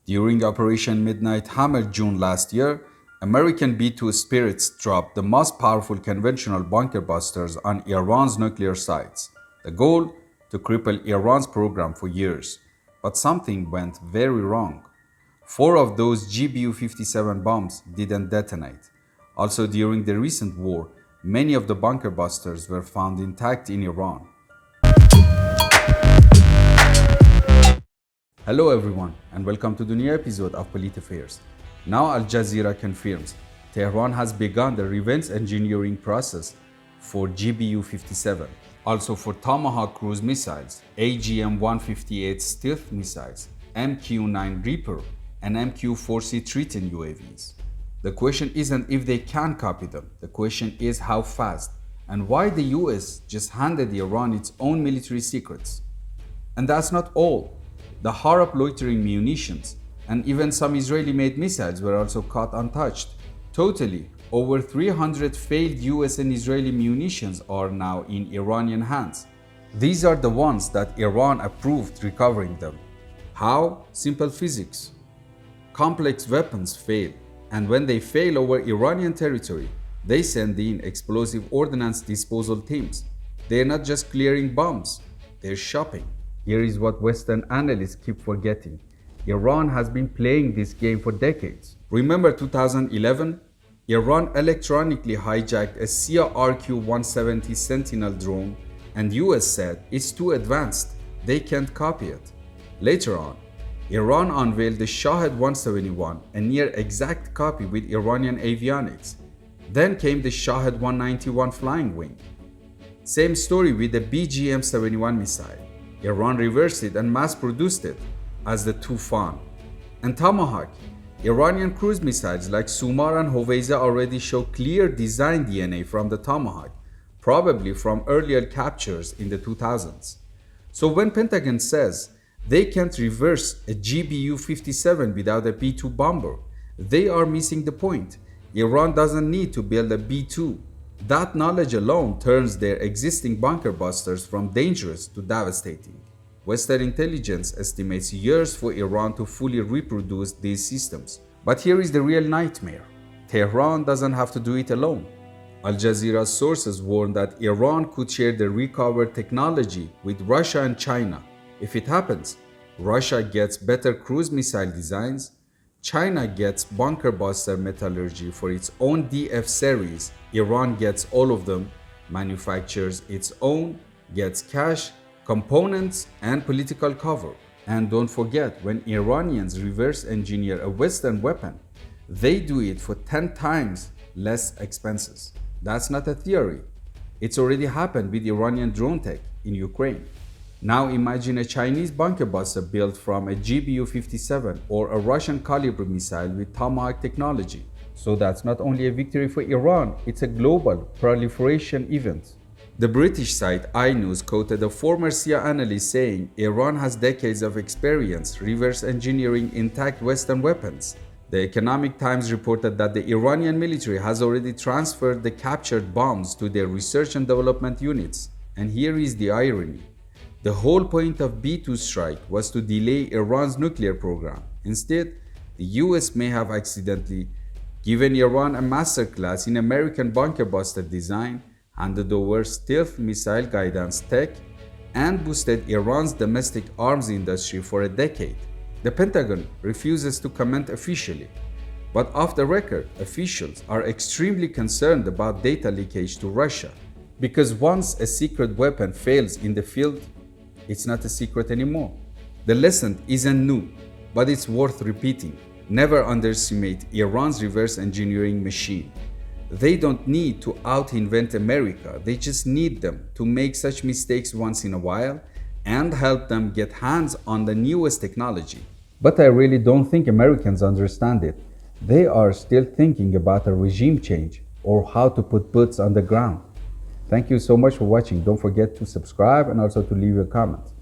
During Operation Midnight Hammer June last year, American B-2 Spirits dropped the most powerful conventional bunker busters on Iran's nuclear sites. The goal? To cripple Iran's program for years. But something went very wrong. Four of those GBU-57 bombs didn't detonate. Also, during the recent war, many of the bunker busters were found intact in Iran. Hello everyone, and welcome to the new episode of Polit Affairs. Now Al Jazeera confirms Tehran has begun the reverse engineering process for GBU-57. Also for Tomahawk cruise missiles, AGM-158 stealth missiles, MQ-9 Reaper, and MQ-4C Triton UAVs. The question isn't if they can copy them, the question is how fast, and why the US just handed Iran its own military secrets. And that's not all. The Harap loitering munitions and even some Israeli-made missiles were also caught untouched. Totally, over 300 failed US and Israeli munitions are now in Iranian hands. These are the ones that Iran approved recovering them. How? Simple physics. Complex weapons fail, and when they fail over Iranian territory, they send in explosive ordnance disposal teams. They're not just clearing bombs, they're shopping. Here is what Western analysts keep forgetting. Iran has been playing this game for decades. Remember 2011? Iran electronically hijacked a Sia RQ-170 Sentinel drone and US said it's too advanced, they can't copy it. Later on, Iran unveiled the Shahed-171, a near exact copy with Iranian avionics. Then came the Shahed-191 flying wing. Same story with the BGM-71 missile. Iran reversed it and mass-produced it as the Tufan. And Tomahawk, Iranian cruise missiles like Sumar and Hoveyza already show clear design DNA from the Tomahawk, probably from earlier captures in the 2000s. So when Pentagon says they can't reverse a GBU-57 without a B-2 bomber, they are missing the point. Iran doesn't need to build a B-2. That knowledge alone turns their existing bunker busters from dangerous to devastating. Western intelligence estimates years for Iran to fully reproduce these systems. But here is the real nightmare. Tehran doesn't have to do it alone. Al Jazeera's sources warn that Iran could share the recovered technology with Russia and China. If it happens, Russia gets better cruise missile designs, China gets bunker buster metallurgy for its own DF series, Iran gets all of them, manufactures its own, gets cash, components, and political cover. And don't forget, when Iranians reverse engineer a Western weapon, they do it for 10 times less expenses. That's not a theory. It's already happened with Iranian drone tech in Ukraine. Now imagine a Chinese bunker buster built from a GBU-57 or a Russian caliber missile with Tomahawk technology. So that's not only a victory for Iran, it's a global proliferation event. The British site iNews quoted a former CIA analyst saying Iran has decades of experience reverse engineering intact Western weapons. The Economic Times reported that the Iranian military has already transferred the captured bombs to their research and development units. And here is the irony. The whole point of B-2 strike was to delay Iran's nuclear program. Instead, the US may have accidentally given Iran a masterclass in American bunker buster design, handed over stealth missile guidance tech, and boosted Iran's domestic arms industry for a decade. The Pentagon refuses to comment officially, but off the record, officials are extremely concerned about data leakage to Russia. Because once a secret weapon fails in the field, it's not a secret anymore. The lesson isn't new, but it's worth repeating. Never underestimate Iran's reverse engineering machine. They don't need to out-invent America, they just need them to make such mistakes once in a while and help them get hands on the newest technology. But I really don't think Americans understand it. They are still thinking about a regime change or how to put boots on the ground. Thank you so much for watching. Don't forget to subscribe and also to leave a comment.